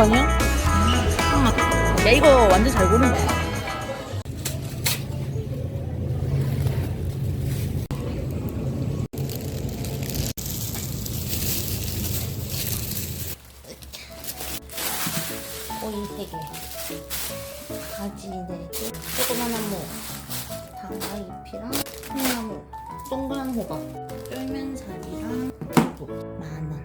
거 아니야? 야 이거 완전 잘 고른 거야. 오이 3개, 가지 4개, 조그만한 무, 다가잎이랑 콩나물, 동그란 호박, 쫄면살이랑 두부 10,000원.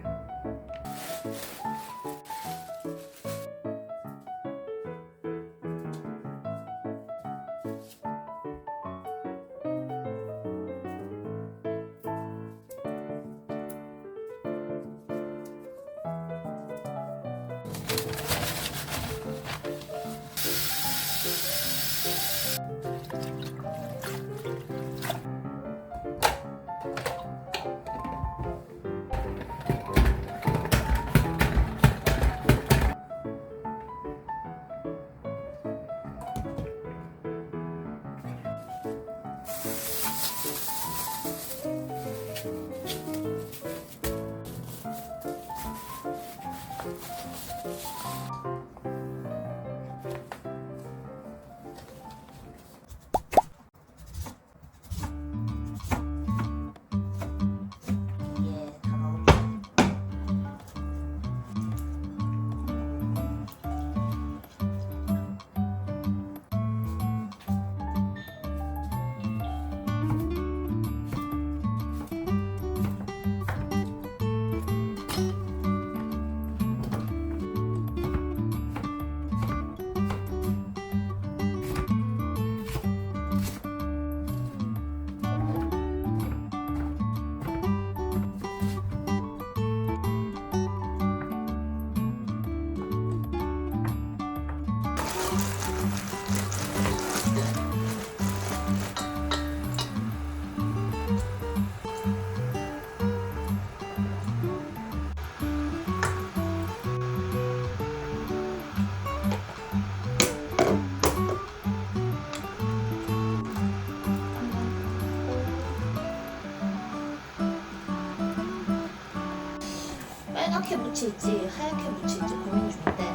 빨갛게 묻힐지 하얗게 묻힐지 고민 중인데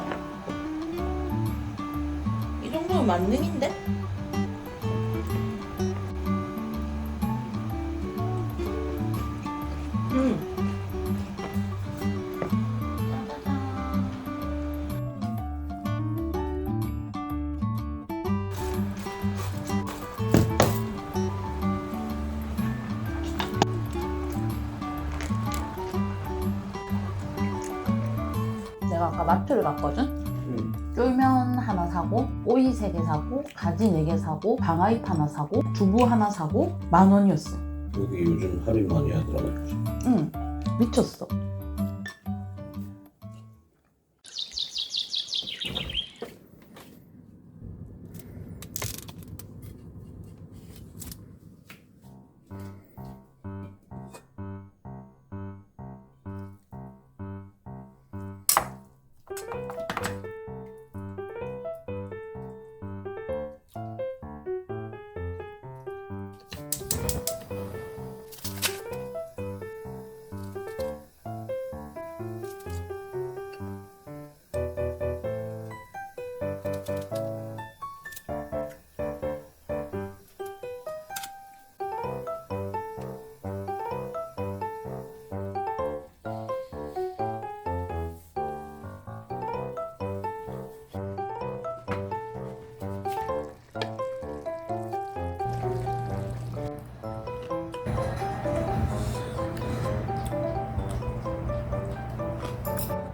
이 정도면 만능인데? 내가 아까 마트를 갔거든? 쫄면 하나 사고 오이 3개 사고 가지 4개 사고 방아잎 하나 사고 두부 하나 사고 10,000원이었어. 여기 요즘 할인 많이 하더라고. 응, 미쳤어.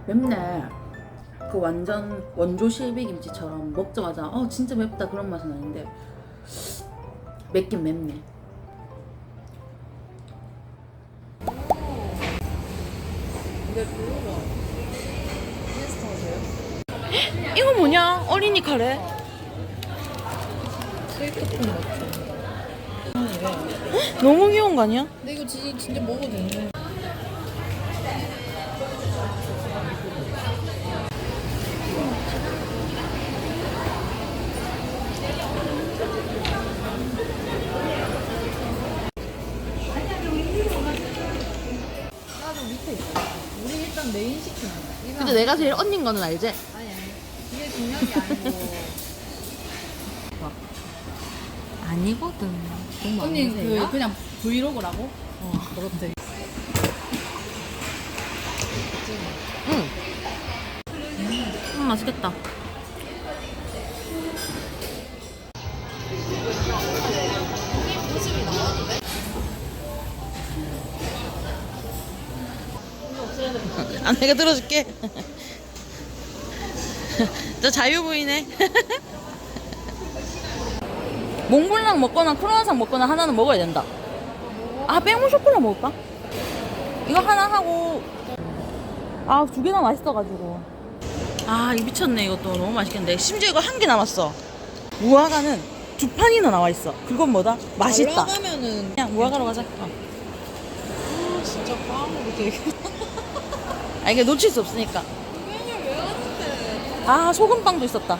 맵네. 그 완전 원조 실비김치처럼 먹자마자 진짜 맵다 그런 맛은 아닌데 맵긴 맵네. 이거 뭐냐? 어린이 카레? 스위트콘 같은. 너무 귀여운 거 아니야? 근데 이거 진짜 먹어도 되네. 나도 밑에 있어. 우리 일단 메인 시키는 거야. 근데 내가 제일 언닌 거는 알지? 아니 중요한 게 아니고. 아니거든. 너무 언니 많으세요? 그 그냥 브이로그라고? 그렇대. 맛있겠다. 아, 내가 들어줄게. 저 자유부이네. 몽블랑 먹거나 크로와상 먹거나 하나는 먹어야 된다. 아, 뺑무 쇼콜라 먹을까? 이거 하나 하고, 아, 두 개나 맛있어가지고. 아, 이거 미쳤네. 이것도 너무 맛있겠는데. 심지어 이거 한 개 남았어. 무화과는 두 판이나 나와 있어. 그건 뭐다? 맛있다. 올라가면은 그냥 무화과로 가자. 진짜 빵으로 되게. 아, 이게 놓칠 수 없으니까. 왜냐 왜 왔는데? 아, 소금빵도 있었다.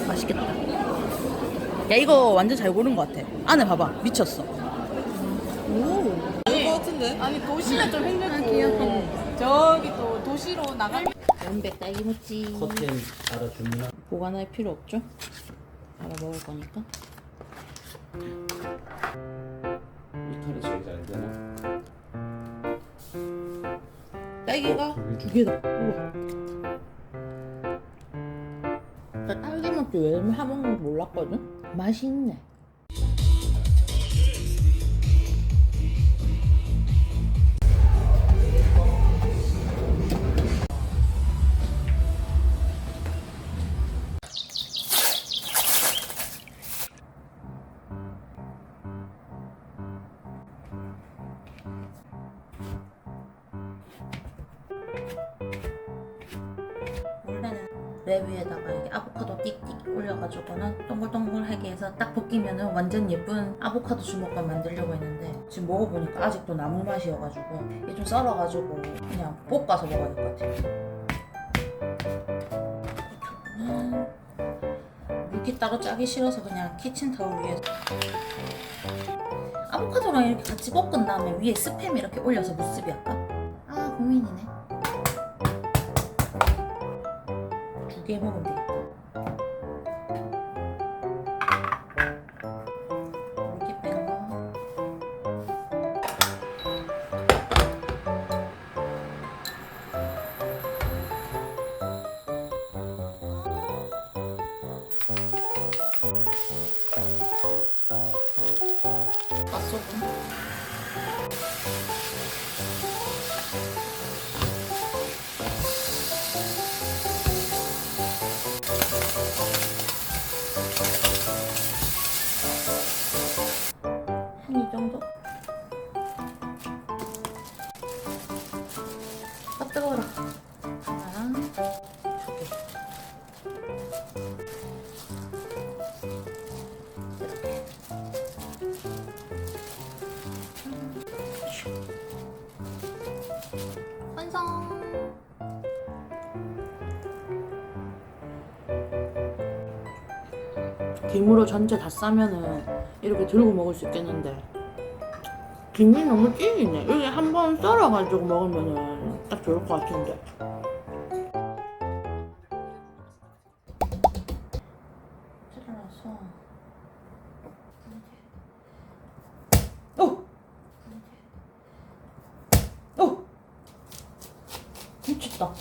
맛있겠다. 야, 이거 완전 잘 고른 것 같아. 안에 봐봐. 미쳤어. 아닐 것 같은데? 아니 도시는 좀 힘들고 저기 또 도시로 나가. 연백 딸기모찌. 커튼 알아주면 보관할 필요 없죠? 알아 먹을 거니까. 이탈이 제일 잘 되나? 딸기가 두 개다. 우와. 나 딸기모찌 왜 해먹는 줄 몰랐거든? 맛있네. 원래는 랩 위에다가 이렇게 아보카도 띡띡 올려가지고는 동글동글하게 해서 딱 벗기면은 완전 예쁜 아보카도 주먹밥 만들려고 했는데 지금 먹어보니까 아직도 나물 맛이어가지고 이게 좀 썰어가지고 그냥 볶아서 먹어야 될 것 같아요. 물기 따로 짜기 싫어서 그냥 키친타올 위에 아보카도랑 이렇게 같이 볶은 다음에 위에 스팸 이렇게 올려서 무스비 할까? 아, 고민이네. 두 개 먹으면 되겠다. 물기 뺀 거. 맛소금. 한 이 정도? 아, 뜨거워라. 하나랑 두 개. 이렇게. 완성! 김으로 전체 다 싸면은 이렇게 들고 먹을 수 있겠는데 김이 너무 찌기네. 여기 한 번 썰어가지고 먹으면은 딱 좋을 것 같은데. 잘라서 오! 오! 미쳤다.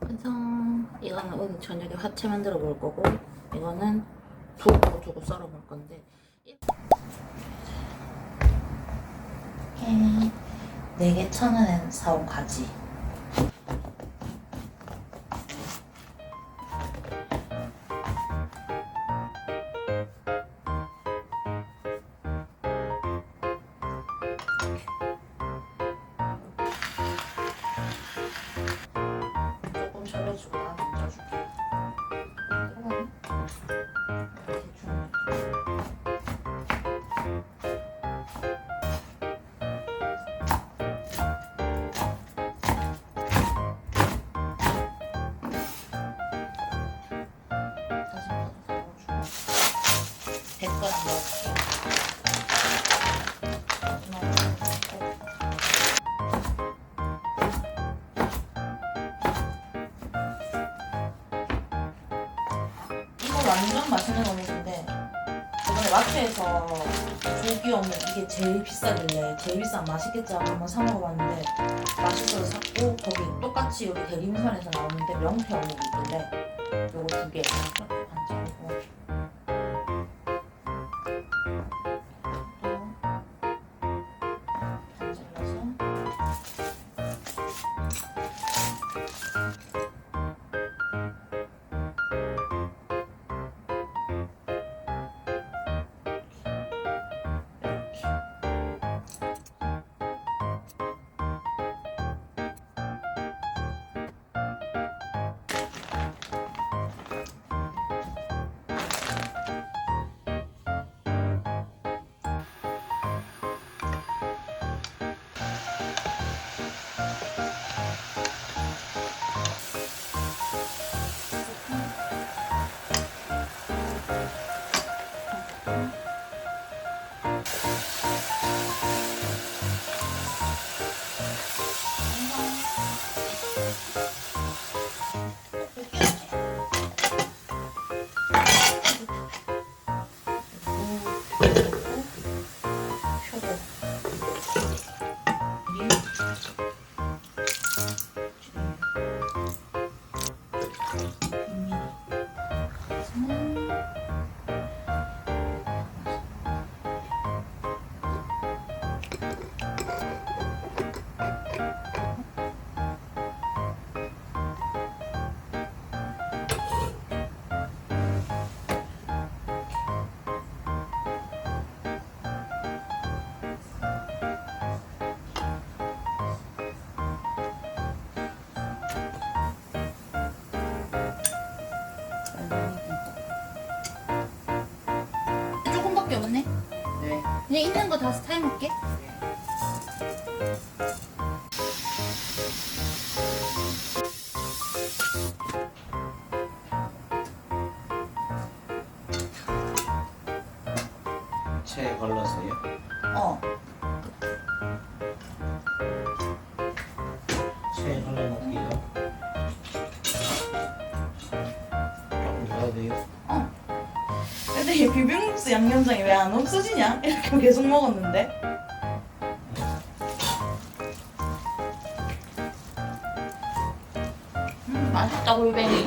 완성. 이거는 오늘 저녁에 화채 만들어 먹을 거고 이거는 두고 썰어 먹을 건데 햄이 4개 1,000원에 사온 가지. 숟가락 넣어줄게. 이거 완전 맛있는 어묵인데 저번에 마트에서 조기 어묵 이게 제일 비싸길래 제일 비싼 맛있겠지 하고 한번 사 먹어봤는데 맛있어서 샀고 거기 똑같이 여기 대림선에서 나오는데 명태 어묵이 있길래 요거 2개 이렇게 반찬이고 반 잘라서 조금밖에 없네. 네. 그냥 있는 거 다 사용할게. 체에 걸러서요. 어. 체에 걸러놓을게요. 조금 넣어야 돼요. 어. 근데 이 비빔국수 양념장이 왜 안 없어지냐? 이렇게 계속 먹었는데. 맛있다 골뱅이.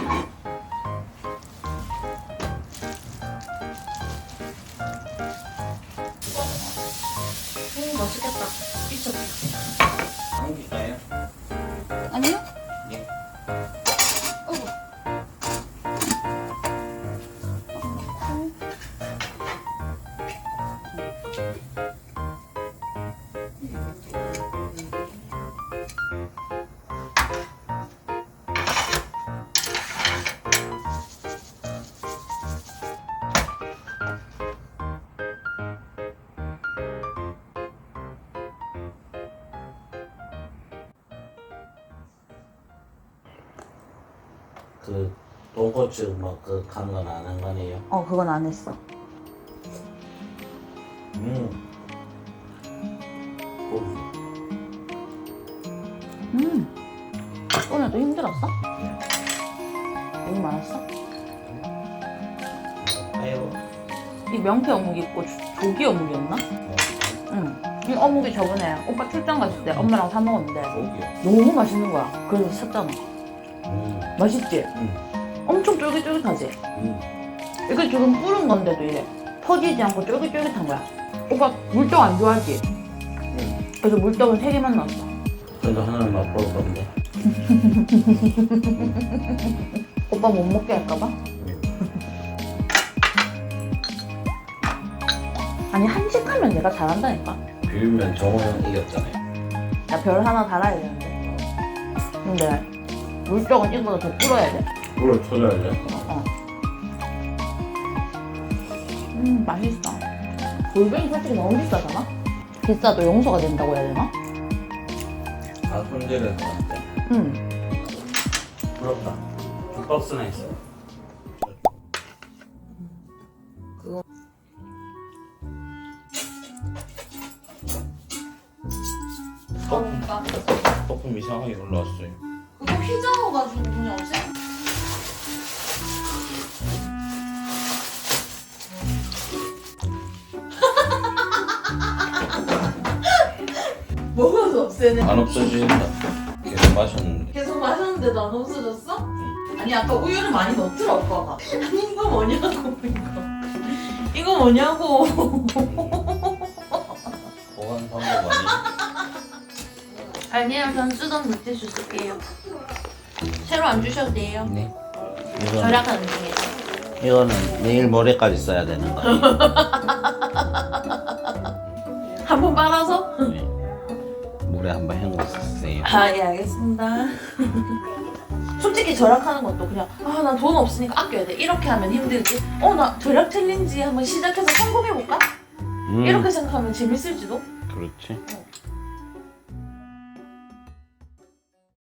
맛있겠다. 미쳤다. 옮길까요? 아니요? 예. 어구. 그 돈고추 뭐그 간 건 안 한 거네요. 어, 그건 안 했어. 고기. 오늘도 힘들었어? 너무 많았어? 아유. 이 명태 어묵 있고 조기 어묵이었나? 응. 이 어묵이 저번에 오빠 출장 갔을 때 엄마랑 사 먹었는데 고기요. 너무 맛있는 거야. 그래서 샀잖아. 맛있지? 음. 엄청 쫄깃쫄깃하지? 이게 지금 뿌른 건데도 이래 터지지 않고 쫄깃쫄깃한 거야. 오빠 물떡 안 좋아하지? 그래서 물떡은 3개만 넣었어. 그래도 하나는 맛볼 건데. 오빠 못 먹게 할까봐? 아니 한식하면 내가 잘한다니까. 비빔면 정호 형 이겼잖아요. 나 별 하나 달아야 되는데. 근데 물떡은 이거보다 더 불어야 돼. 물을 쳐줘야 돼. 맛있어. 골뱅이 솔직히 너무 비싸잖아? 비싸도 용서가 된다고 해야 되나? 다 손질해서 왔대. 부럽다. 박스나 있어. 그거 없습니까? 조금 이상하게 올라왔어요. 그거 휘저어가지고 그냥 없애. 먹어서 없애네. 안 없어진다. 계속 마셨는데. 계속 마셨는데도 안 없어졌어? 아니 아까 우유를 많이 넣더라 오빠가. 아니 이거 뭐냐고 이거 뭐냐고. 보관 방법 아니? 아니에요, 전 쓰던 물티슈 쓸게요. 새로 안 주셔도 돼요. 네. 이거는, 절약하는 중이에요. 이거는 내일 모레까지 써야 되는 거예요. 한 번 빨아서? 네. 물에 한번 헹궜었어요. 아, 예, 알겠습니다. 솔직히 절약하는 것도 그냥 아, 나 돈 없으니까 아껴야 돼. 이렇게 하면 힘들지. 나 절약 챌린지 한번 시작해서 성공해볼까? 이렇게 생각하면 재밌을지도? 그렇지.